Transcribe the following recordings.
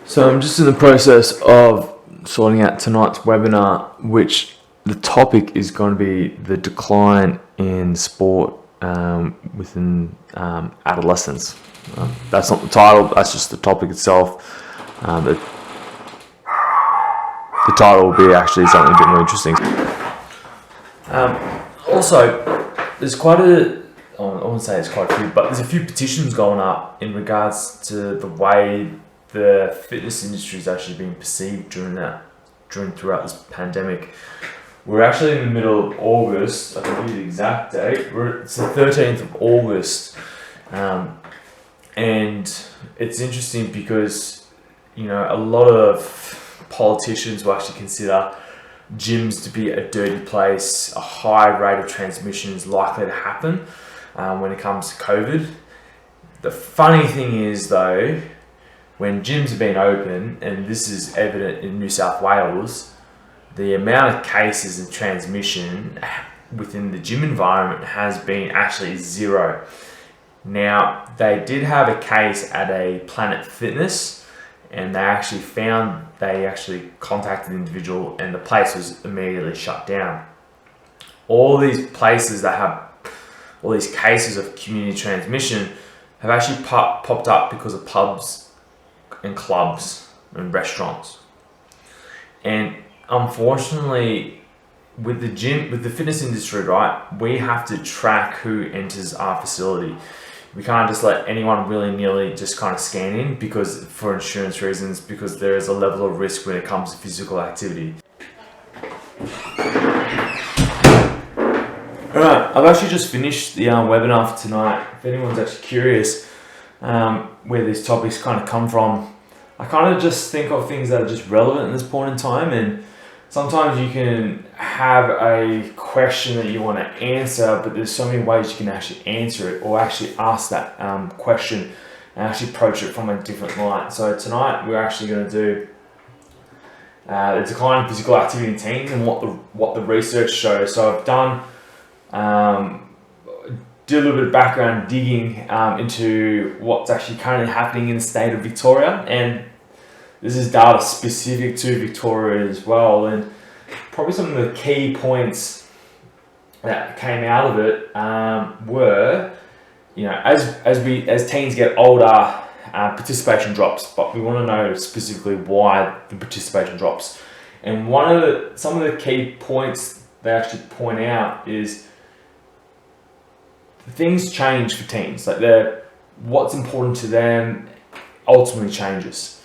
So I'm just in the process of sorting out tonight's webinar, which the topic is going to be the decline in sport within adolescence. That's not the title, that's just the topic itself. The title will be actually something a bit more interesting. Also, there's I wouldn't say it's quite a few, but there's a few petitions going up in regards to the way the fitness industry is actually being perceived throughout this pandemic. We're actually in the middle of August. I can give you the exact date. It's the 13th of August, and it's interesting because a lot of politicians will actually consider gyms to be a dirty place. A high rate of transmission is likely to happen when it comes to COVID. The funny thing is, though, when gyms have been open, and this is evident in New South Wales, the amount of cases and transmission within the gym environment has been actually zero. Now, they did have a case at a Planet Fitness, and they actually contacted the individual, and the place was immediately shut down. All these places that have all these cases of community transmission have actually popped up because of pubs and clubs and restaurants. And unfortunately, with the fitness industry, right, we have to track who enters our facility. We can't just let anyone willy-nilly just kind of scan in for insurance reasons, because there is a level of risk when it comes to physical activity. Alright, I've actually just finished the webinar for tonight. If anyone's actually curious where these topics kind of come from, I kind of just think of things that are just relevant at this point in time, and sometimes you can have a question that you want to answer, but there's so many ways you can actually answer it, or actually ask that question and actually approach it from a different light. So tonight we're actually going to do the decline in physical activity in teens and what the research shows. So I've done do a little bit of background digging into what's actually currently happening in the state of Victoria, and this is data specific to Victoria as well. And probably some of the key points that came out of it were, as teens get older, participation drops, but we want to know specifically why the participation drops. And some of the key points they actually point out is things change for teens. Like what's important to them ultimately changes.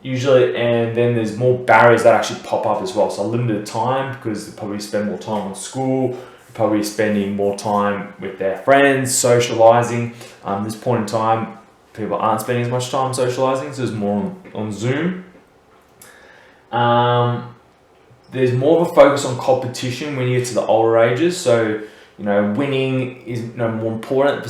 Usually, and then there's more barriers that actually pop up as well. So limited time, because they probably spend more time on school, probably spending more time with their friends, socializing. This point in time, people aren't spending as much time socializing, so there's more on Zoom. There's more of a focus on competition when you get to the older ages. So, winning is more important. For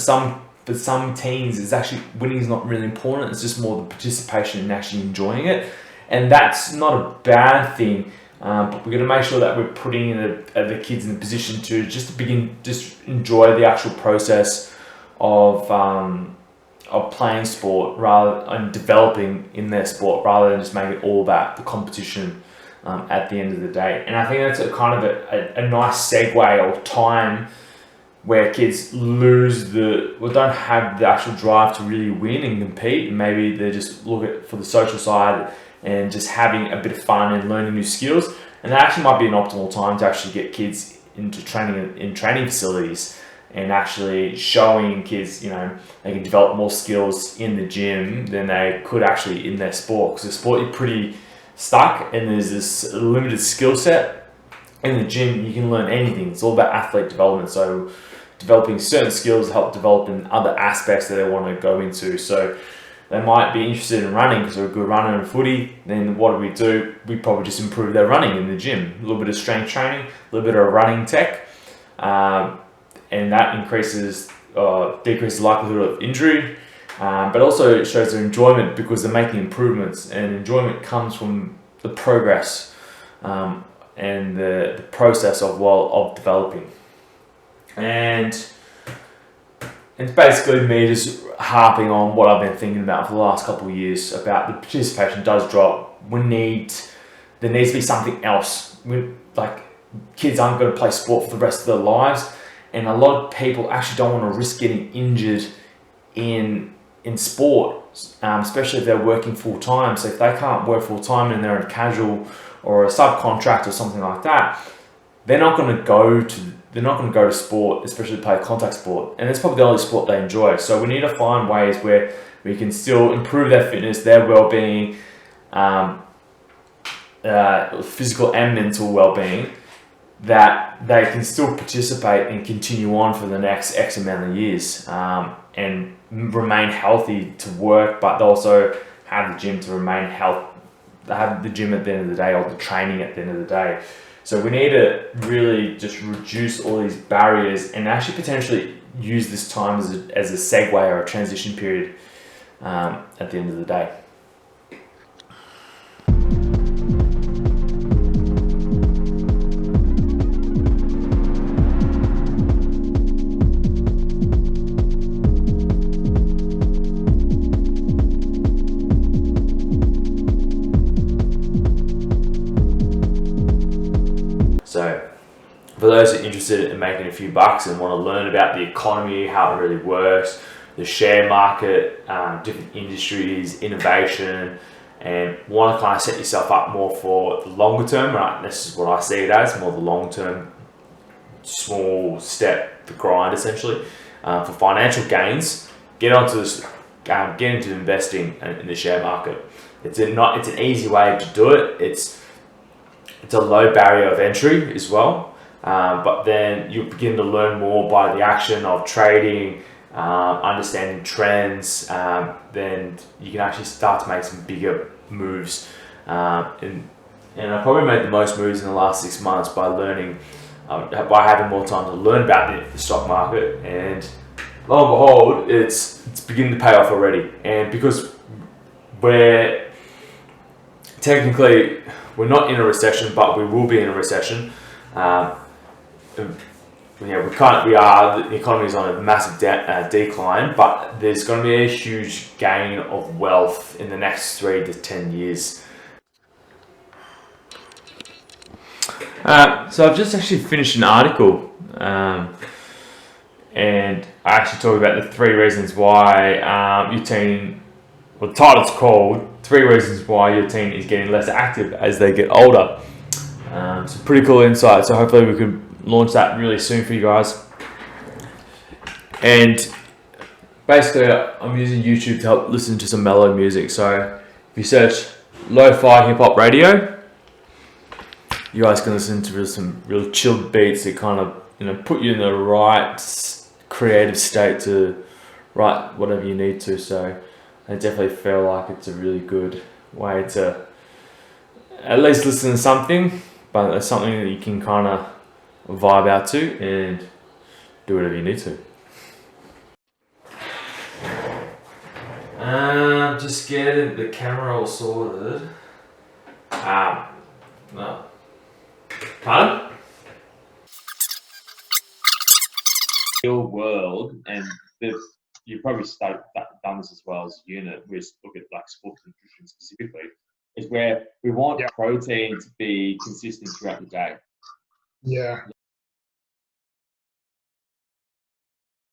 some teens, it's actually winning is not really important. It's just more the participation and actually enjoying it. And that's not a bad thing. But we're going to make sure that we're putting the kids in the position to just enjoy the actual process of playing sport and developing in their sport, rather than just make it all about the competition at the end of the day. And I think that's a kind of a nice segue or time where kids don't have the actual drive to really win and compete, and maybe they just look at for the social side and just having a bit of fun and learning new skills. And that actually might be an optimal time to actually get kids into training in training facilities, and actually showing kids, they can develop more skills in the gym than they could actually in their sport. Because the sport, you're pretty stuck, and there's this limited skill set. In the gym, you can learn anything. It's all about athlete development. So developing certain skills help develop in other aspects that they want to go into. So they might be interested in running because they're a good runner in footy. Then what do? We probably just improve their running in the gym. A little bit of strength training, a little bit of running tech, and that decreases the likelihood of injury. But also it shows their enjoyment, because they're making improvements, and enjoyment comes from the progress and the process of developing. And it's basically me just harping on what I've been thinking about for the last couple of years about the participation does drop. There needs to be something else. Like, kids aren't going to play sport for the rest of their lives, and a lot of people actually don't want to risk getting injured in sport, especially if they're working full time. So if they can't work full time and they're a casual or a subcontract or something like that, they're not going to go to sport, especially play contact sport, and it's probably the only sport they enjoy. So we need to find ways where we can still improve their fitness, their well-being, physical and mental well-being, that they can still participate and continue on for the next X amount of years, and remain healthy to work, but also have the gym to remain have the gym at the end of the day, or the training at the end of the day. So we need to really just reduce all these barriers and actually potentially use this time as a segue or a transition period at the end of the day. So for those who are interested in making a few bucks and want to learn about the economy, how it really works, the share market, different industries, innovation, and want to kind of set yourself up more for the longer term, right? This is what I see it as, more the long term, small step, the grind essentially, for financial gains. Get into investing in the share market. It's an easy way to do it. It's a low barrier of entry as well, but then you begin to learn more by the action of trading, understanding trends. Then you can actually start to make some bigger moves. And I probably made the most moves in the last 6 months by learning, by having more time to learn about the stock market. And lo and behold, it's beginning to pay off already. And because we're not in a recession, but we will be in a recession. The economy is on a massive decline, but there's going to be a huge gain of wealth in the next 3 to 10 years. So I've just actually finished an article, and I actually talk about the 3 reasons why your teen, well, the title's called 3 Reasons Why Your Teen is Getting Less Active as They Get Older. Some pretty cool insight, so hopefully we can launch that really soon for you guys. And basically, I'm using YouTube to help listen to some mellow music. So if you search lo-fi hip-hop radio, you guys can listen to some real chilled beats that kind of put you in the right creative state to write whatever you need to. So I definitely feel like it's a really good way to at least listen to something, but it's something that you can kind of vibe out to and do whatever you need to. Just getting the camera all sorted. No. Pardon? Real world, and you probably done this as well as a unit. We look at like sports nutrition specifically, is where we want protein to be consistent throughout the day. Yeah.